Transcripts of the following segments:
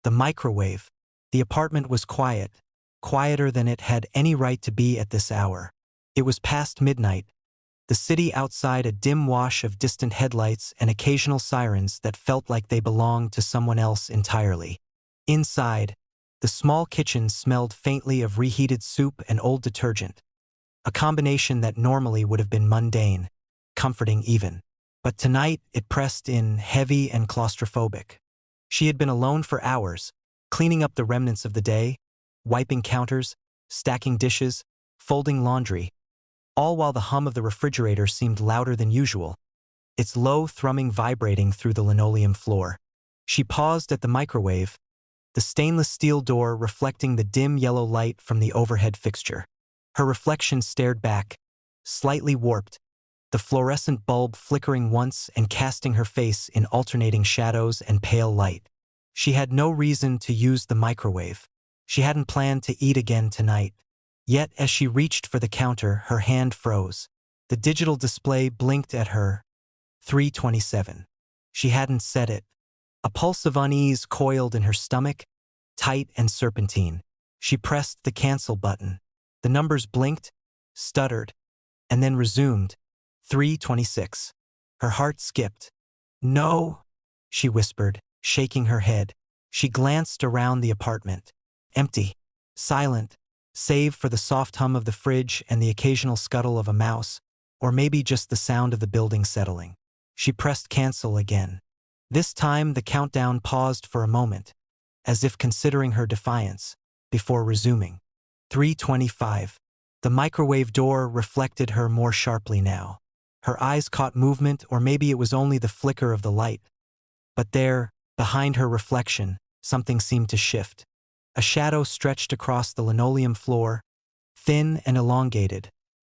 The microwave. The apartment was quiet, quieter than it had any right to be at this hour. It was past midnight, the city outside a dim wash of distant headlights and occasional sirens that felt like they belonged to someone else entirely. Inside, the small kitchen smelled faintly of reheated soup and old detergent, a combination that normally would have been mundane, comforting even. But tonight it pressed in, heavy and claustrophobic. She had been alone for hours, cleaning up the remnants of the day, wiping counters, stacking dishes, folding laundry, all while the hum of the refrigerator seemed louder than usual, its low thrumming vibrating through the linoleum floor. She paused at the microwave, the stainless steel door reflecting the dim yellow light from the overhead fixture. Her reflection stared back, slightly warped, the fluorescent bulb flickering once and casting her face in alternating shadows and pale light. She had no reason to use the microwave. She hadn't planned to eat again tonight. Yet as she reached for the counter, her hand froze. The digital display blinked at her. 3:27. She hadn't said it. A pulse of unease coiled in her stomach, tight and serpentine. She pressed the cancel button. The numbers blinked, stuttered, and then resumed. 3:26. Her heart skipped. No, she whispered, shaking her head. She glanced around the apartment. Empty, silent, save for the soft hum of the fridge and the occasional scuttle of a mouse, or maybe just the sound of the building settling. She pressed cancel again. This time the countdown paused for a moment, as if considering her defiance, before resuming. 3:25. The microwave door reflected her more sharply now. Her eyes caught movement, or maybe it was only the flicker of the light. But there, behind her reflection, something seemed to shift. A shadow stretched across the linoleum floor, thin and elongated,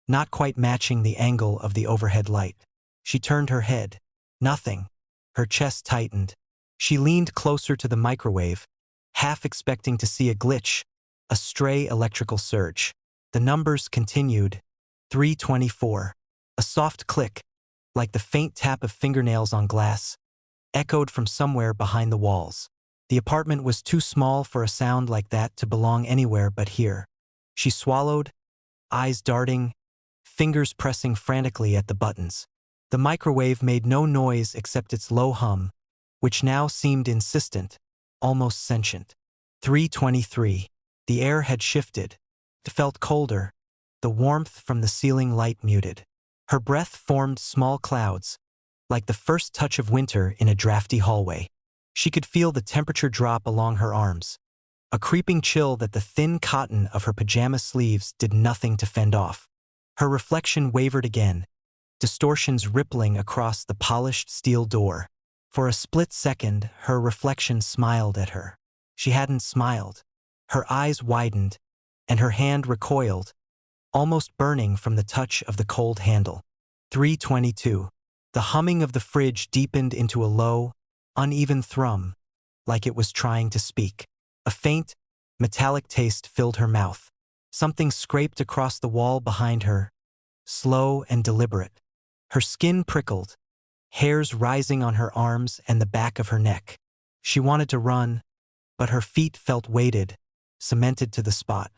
not quite matching the angle of the overhead light. She turned her head. Nothing. Her chest tightened. She leaned closer to the microwave, half expecting to see a glitch, a stray electrical surge. The numbers continued. 3:24. A soft click, like the faint tap of fingernails on glass, echoed from somewhere behind the walls. The apartment was too small for a sound like that to belong anywhere but here. She swallowed, eyes darting, fingers pressing frantically at the buttons. The microwave made no noise except its low hum, which now seemed insistent, almost sentient. 3:23. The air had shifted. It felt colder, the warmth from the ceiling light muted. Her breath formed small clouds, like the first touch of winter in a drafty hallway. She could feel the temperature drop along her arms, a creeping chill that the thin cotton of her pajama sleeves did nothing to fend off. Her reflection wavered again, distortions rippling across the polished steel door. For a split second, her reflection smiled at her. She hadn't smiled. Her eyes widened, and her hand recoiled, almost burning from the touch of the cold handle. 3:22. The humming of the fridge deepened into a low, uneven thrum, like it was trying to speak. A faint, metallic taste filled her mouth. Something scraped across the wall behind her, slow and deliberate. Her skin prickled, hairs rising on her arms and the back of her neck. She wanted to run, but her feet felt weighted, cemented to the spot.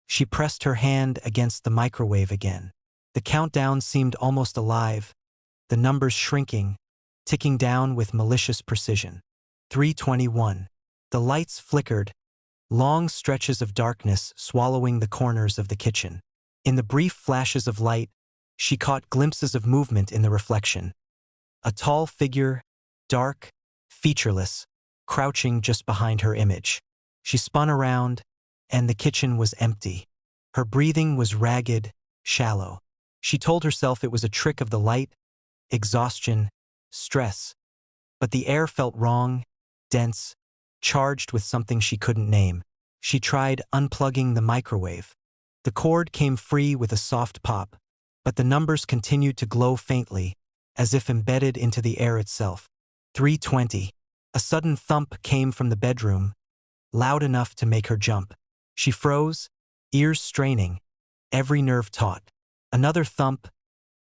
She pressed her hand against the microwave again. The countdown seemed almost alive, the numbers shrinking, ticking down with malicious precision. 3:21. The lights flickered, long stretches of darkness swallowing the corners of the kitchen. In the brief flashes of light, she caught glimpses of movement in the reflection. A tall figure, dark, featureless, crouching just behind her image. She spun around, and the kitchen was empty. Her breathing was ragged, shallow. She told herself it was a trick of the light, exhaustion, stress. But the air felt wrong, dense, charged with something she couldn't name. She tried unplugging the microwave. The cord came free with a soft pop, but the numbers continued to glow faintly, as if embedded into the air itself. 3:20. A sudden thump came from the bedroom, loud enough to make her jump. She froze, ears straining, every nerve taut. Another thump,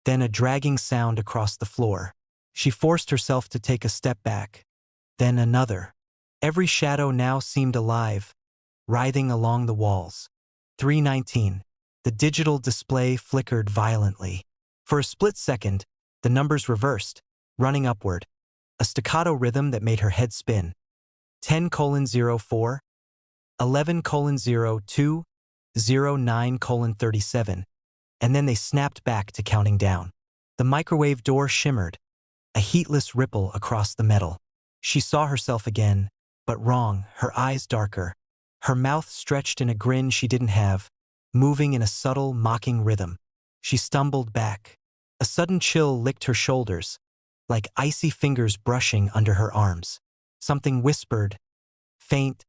then a dragging sound across the floor. She forced herself to take a step back, then another. Every shadow now seemed alive, writhing along the walls. 319. The digital display flickered violently. For a split second, the numbers reversed, running upward, a staccato rhythm that made her head spin. 10:04, 11:02, 09:37, and then they snapped back to counting down. The microwave door shimmered, a heatless ripple across the metal. She saw herself again, but wrong, her eyes darker. Her mouth stretched in a grin she didn't have, moving in a subtle, mocking rhythm. She stumbled back. A sudden chill licked her shoulders, like icy fingers brushing under her arms. Something whispered, faint,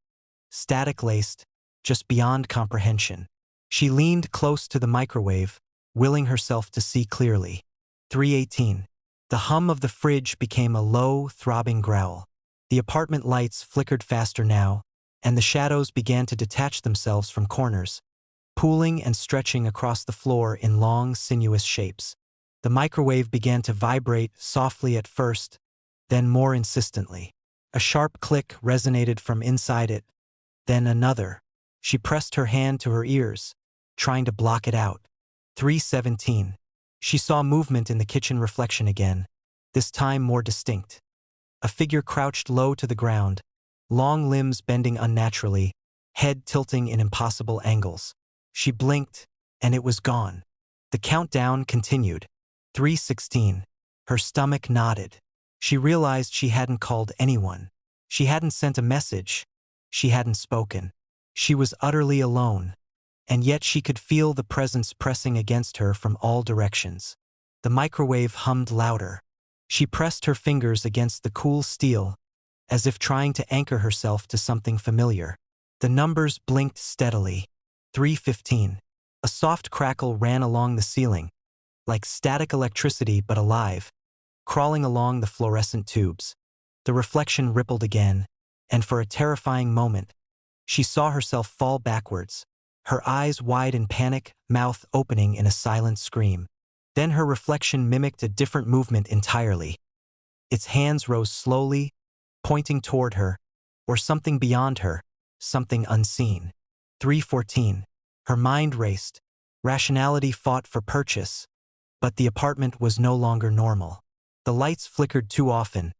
static-laced, just beyond comprehension. She leaned close to the microwave, willing herself to see clearly. 318. The hum of the fridge became a low, throbbing growl. The apartment lights flickered faster now, and the shadows began to detach themselves from corners, pooling and stretching across the floor in long, sinuous shapes. The microwave began to vibrate softly at first, then more insistently. A sharp click resonated from inside it, then another. She pressed her hand to her ears, trying to block it out. 317. She saw movement in the kitchen reflection again, this time more distinct. A figure crouched low to the ground, long limbs bending unnaturally, head tilting in impossible angles. She blinked, and it was gone. The countdown continued. 316. Her stomach knotted. She realized she hadn't called anyone. She hadn't sent a message. She hadn't spoken. She was utterly alone, and yet she could feel the presence pressing against her from all directions. The microwave hummed louder. She pressed her fingers against the cool steel, as if trying to anchor herself to something familiar. The numbers blinked steadily. 315. A soft crackle ran along the ceiling, like static electricity but alive, crawling along the fluorescent tubes. The reflection rippled again, and for a terrifying moment, she saw herself fall backwards, her eyes wide in panic, mouth opening in a silent scream. Then her reflection mimicked a different movement entirely. Its hands rose slowly, pointing toward her, or something beyond her, something unseen. 314. Her mind raced. Rationality fought for purchase, but the apartment was no longer normal. The lights flickered too often,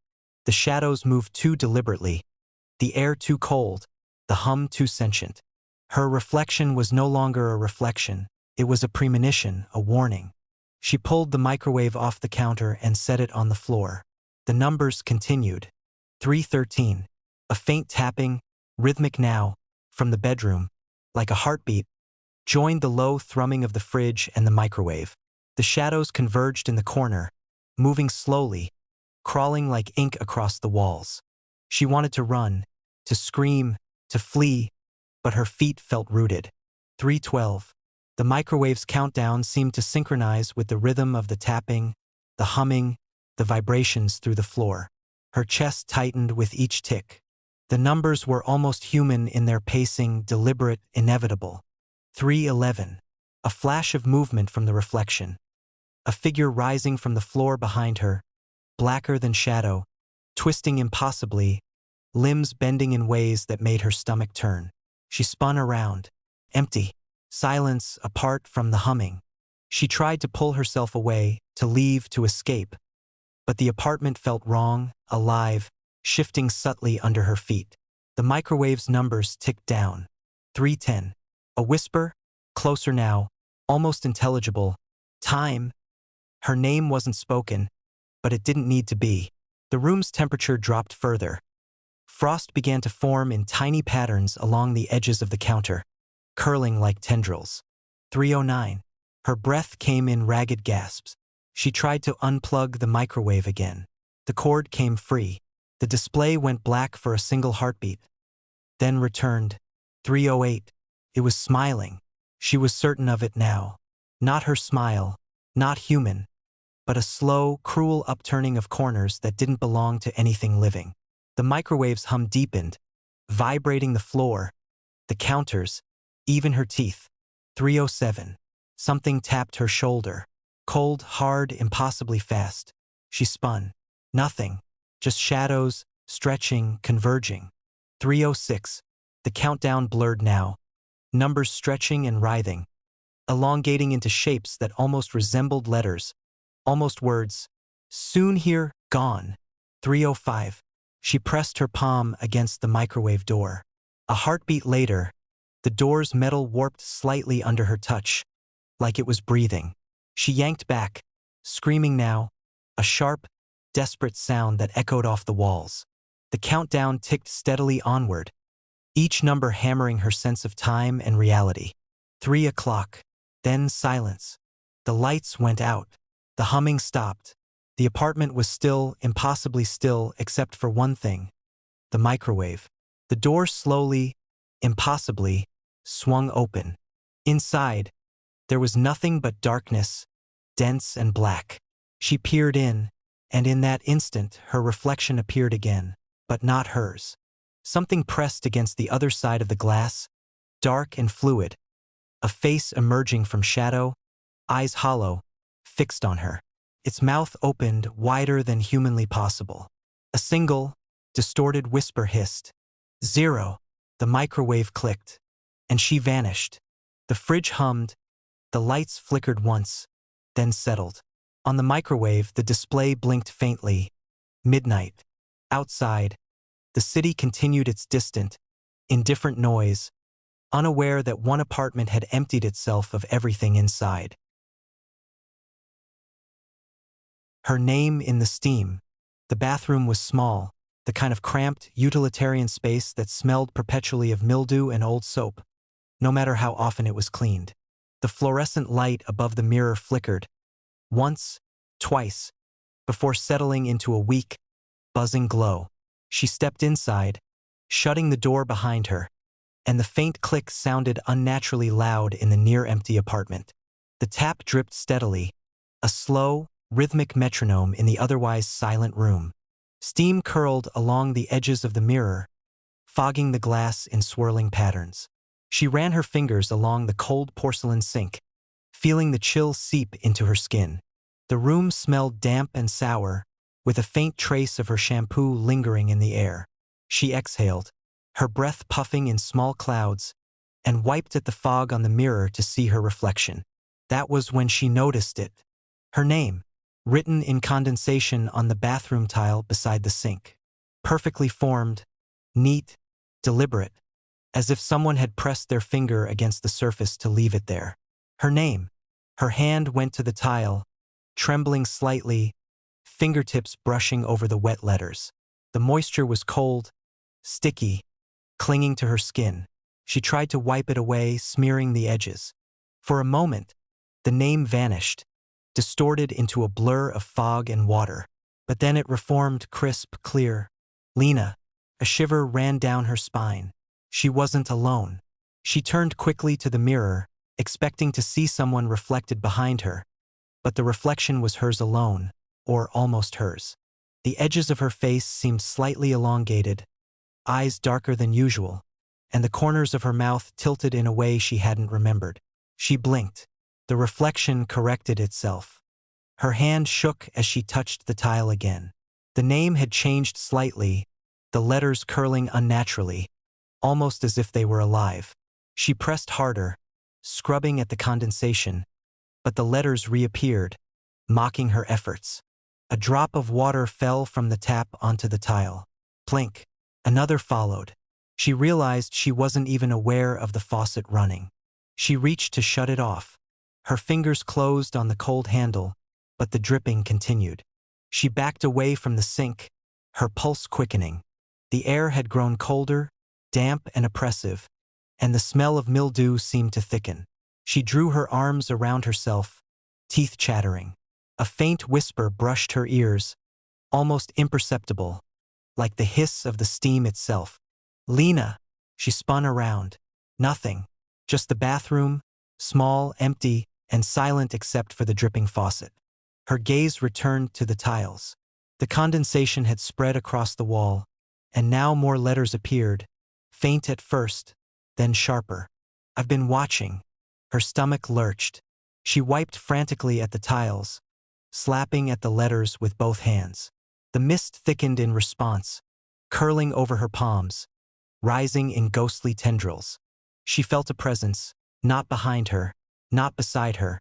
the shadows moved too deliberately, the air too cold, the hum too sentient. Her reflection was no longer a reflection, it was a premonition, a warning. She pulled the microwave off the counter and set it on the floor. The numbers continued. 313. A faint tapping, rhythmic now, from the bedroom, like a heartbeat, joined the low thrumming of the fridge and the microwave. The shadows converged in the corner, moving slowly, crawling like ink across the walls. She wanted to run, to scream, to flee, but her feet felt rooted. 312. The microwave's countdown seemed to synchronize with the rhythm of the tapping, the humming, the vibrations through the floor. Her chest tightened with each tick. The numbers were almost human in their pacing, deliberate, inevitable. 311. A flash of movement from the reflection. A figure rising from the floor behind her, blacker than shadow, twisting impossibly, limbs bending in ways that made her stomach turn. She spun around. Empty. Silence apart from the humming. She tried to pull herself away, to leave, to escape. But the apartment felt wrong, alive, shifting subtly under her feet. The microwave's numbers ticked down. 310. A whisper, closer now, almost intelligible. Time. Her name wasn't spoken, but it didn't need to be. The room's temperature dropped further. Frost began to form in tiny patterns along the edges of the counter, curling like tendrils. 309. Her breath came in ragged gasps. She tried to unplug the microwave again. The cord came free. The display went black for a single heartbeat, then returned. 308. It was smiling. She was certain of it now. Not her smile, not human, but a slow, cruel upturning of corners that didn't belong to anything living. The microwave's hum deepened, vibrating the floor, the counters, even her teeth. 307. Something tapped her shoulder. Cold, hard, impossibly fast. She spun. Nothing. Just shadows, stretching, converging. 3:06. The countdown blurred now, numbers stretching and writhing, elongating into shapes that almost resembled letters, almost words. Soon here, gone. 3:05. She pressed her palm against the microwave door. A heartbeat later, the door's metal warped slightly under her touch, like it was breathing. She yanked back, screaming now, a sharp, desperate sound that echoed off the walls. The countdown ticked steadily onward, each number hammering her sense of time and reality. 3 o'clock. Then silence. The lights went out. The humming stopped. The apartment was still, impossibly still, except for one thing: the microwave. The door slowly, impossibly, swung open. Inside, there was nothing but darkness, dense and black. She peered in, and in that instant her reflection appeared again, but not hers. Something pressed against the other side of the glass, dark and fluid, a face emerging from shadow, eyes hollow, fixed on her. Its mouth opened wider than humanly possible. A single, distorted whisper hissed. 0. The microwave clicked, and she vanished. The fridge hummed, the lights flickered once, then settled. On the microwave, the display blinked faintly. Midnight. Outside, the city continued its distant, indifferent noise, unaware that one apartment had emptied itself of everything inside. Her name in the steam. The bathroom was small, the kind of cramped, utilitarian space that smelled perpetually of mildew and old soap, no matter how often it was cleaned. The fluorescent light above the mirror flickered, once, twice, before settling into a weak, buzzing glow. She stepped inside, shutting the door behind her, and the faint click sounded unnaturally loud in the near-empty apartment. The tap dripped steadily, a slow, rhythmic metronome in the otherwise silent room. Steam curled along the edges of the mirror, fogging the glass in swirling patterns. She ran her fingers along the cold porcelain sink, feeling the chill seep into her skin. The room smelled damp and sour, with a faint trace of her shampoo lingering in the air. She exhaled, her breath puffing in small clouds, and wiped at the fog on the mirror to see her reflection. That was when she noticed it. Her name, written in condensation on the bathroom tile beside the sink. Perfectly formed, neat, deliberate, as if someone had pressed their finger against the surface to leave it there. Her name. Her hand went to the tile, trembling slightly, fingertips brushing over the wet letters. The moisture was cold, sticky, clinging to her skin. She tried to wipe it away, smearing the edges. For a moment, the name vanished, distorted into a blur of fog and water. But then it reformed, crisp, clear. Lena. A shiver ran down her spine. She wasn't alone. She turned quickly to the mirror, expecting to see someone reflected behind her. But the reflection was hers alone, or almost hers. The edges of her face seemed slightly elongated, eyes darker than usual, and the corners of her mouth tilted in a way she hadn't remembered. She blinked. The reflection corrected itself. Her hand shook as she touched the tile again. The name had changed slightly, the letters curling unnaturally, almost as if they were alive. She pressed harder, scrubbing at the condensation, but the letters reappeared, mocking her efforts. A drop of water fell from the tap onto the tile. Plink. Another followed. She realized she wasn't even aware of the faucet running. She reached to shut it off. Her fingers closed on the cold handle, but the dripping continued. She backed away from the sink, her pulse quickening. The air had grown colder, damp and oppressive, and the smell of mildew seemed to thicken. She drew her arms around herself, teeth chattering. A faint whisper brushed her ears, almost imperceptible, like the hiss of the steam itself. Lena. She spun around. Nothing. Just the bathroom, small, empty, and silent except for the dripping faucet. Her gaze returned to the tiles. The condensation had spread across the wall, and now more letters appeared, faint at first, then sharper. I've been watching. Her stomach lurched. She wiped frantically at the tiles, slapping at the letters with both hands. The mist thickened in response, curling over her palms, rising in ghostly tendrils. She felt a presence, not behind her, not beside her,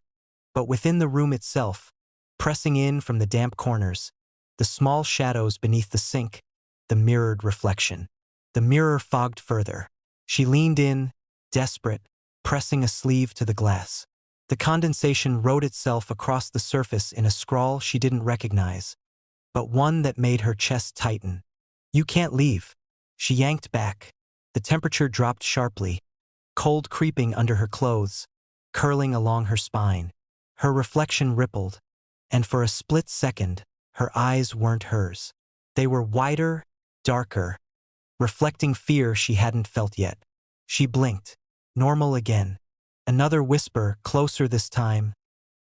but within the room itself, pressing in from the damp corners, the small shadows beneath the sink, the mirrored reflection. The mirror fogged further. She leaned in, desperate, pressing a sleeve to the glass. The condensation wrote itself across the surface in a scrawl she didn't recognize, but one that made her chest tighten. "You can't leave." She yanked back. The temperature dropped sharply, cold creeping under her clothes, curling along her spine. Her reflection rippled, and for a split second, her eyes weren't hers. They were wider, darker, reflecting fear she hadn't felt yet. She blinked. Normal again. Another whisper, closer this time,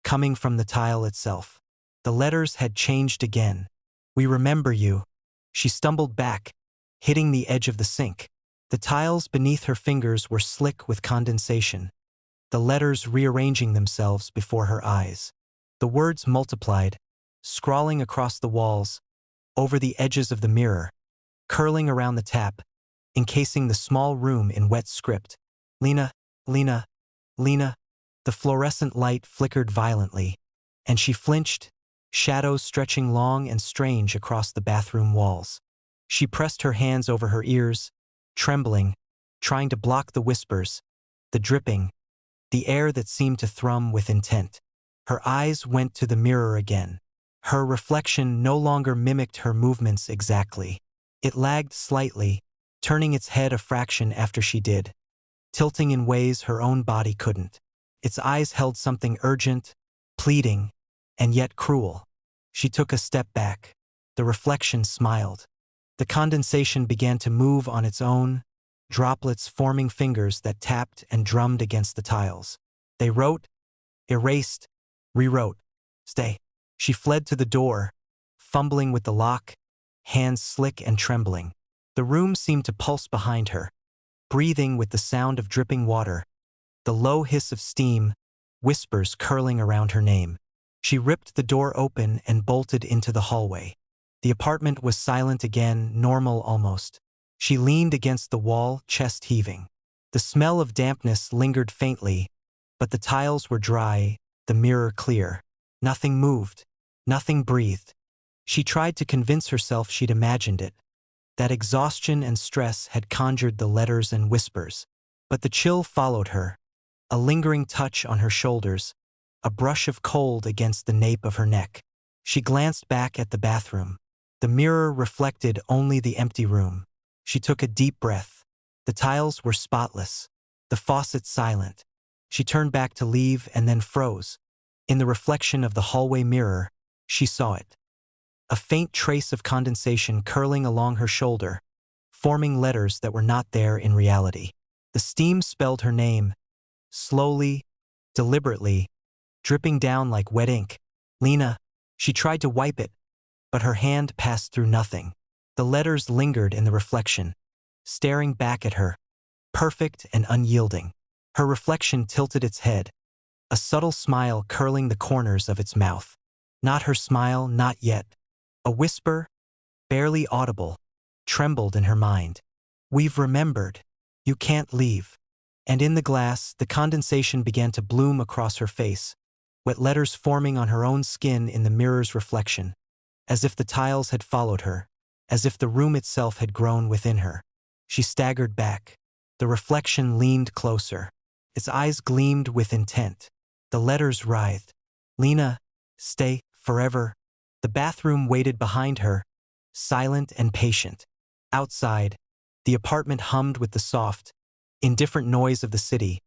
coming from the tile itself. The letters had changed again. "We remember you." She stumbled back, hitting the edge of the sink. The tiles beneath her fingers were slick with condensation, the letters rearranging themselves before her eyes. The words multiplied, scrawling across the walls, over the edges of the mirror, curling around the tap, encasing the small room in wet script. "Lena, Lena, Lena." The fluorescent light flickered violently, and she flinched, shadows stretching long and strange across the bathroom walls. She pressed her hands over her ears, trembling, trying to block the whispers, the dripping, the air that seemed to thrum with intent. Her eyes went to the mirror again. Her reflection no longer mimicked her movements exactly. It lagged slightly, turning its head a fraction after she did, tilting in ways her own body couldn't. Its eyes held something urgent, pleading, and yet cruel. She took a step back. The reflection smiled. The condensation began to move on its own, droplets forming fingers that tapped and drummed against the tiles. They wrote, erased, rewrote. "Stay." She fled to the door, fumbling with the lock, hands slick and trembling. The room seemed to pulse behind her, breathing with the sound of dripping water, the low hiss of steam, whispers curling around her name. She ripped the door open and bolted into the hallway. The apartment was silent again, normal almost. She leaned against the wall, chest heaving. The smell of dampness lingered faintly, but the tiles were dry, the mirror clear. Nothing moved. Nothing breathed. She tried to convince herself she'd imagined it, that exhaustion and stress had conjured the letters and whispers. But the chill followed her, a lingering touch on her shoulders, a brush of cold against the nape of her neck. She glanced back at the bathroom. The mirror reflected only the empty room. She took a deep breath. The tiles were spotless, the faucet silent. She turned back to leave and then froze. In the reflection of the hallway mirror, she saw it. A faint trace of condensation curling along her shoulder, forming letters that were not there in reality. The steam spelled her name, slowly, deliberately, dripping down like wet ink. "Lena." She tried to wipe it, but her hand passed through nothing. The letters lingered in the reflection, staring back at her, perfect and unyielding. Her reflection tilted its head, a subtle smile curling the corners of its mouth. Not her smile, not yet. A whisper, barely audible, trembled in her mind. "We've remembered. You can't leave." And in the glass, the condensation began to bloom across her face, wet letters forming on her own skin in the mirror's reflection, as if the tiles had followed her, as if the room itself had grown within her. She staggered back. The reflection leaned closer. Its eyes gleamed with intent. The letters writhed. "Lena, stay, forever." The bathroom waited behind her, silent and patient. Outside, the apartment hummed with the soft, indifferent noise of the city,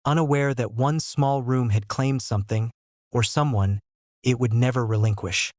unaware that one small room had claimed something, or someone, it would never relinquish.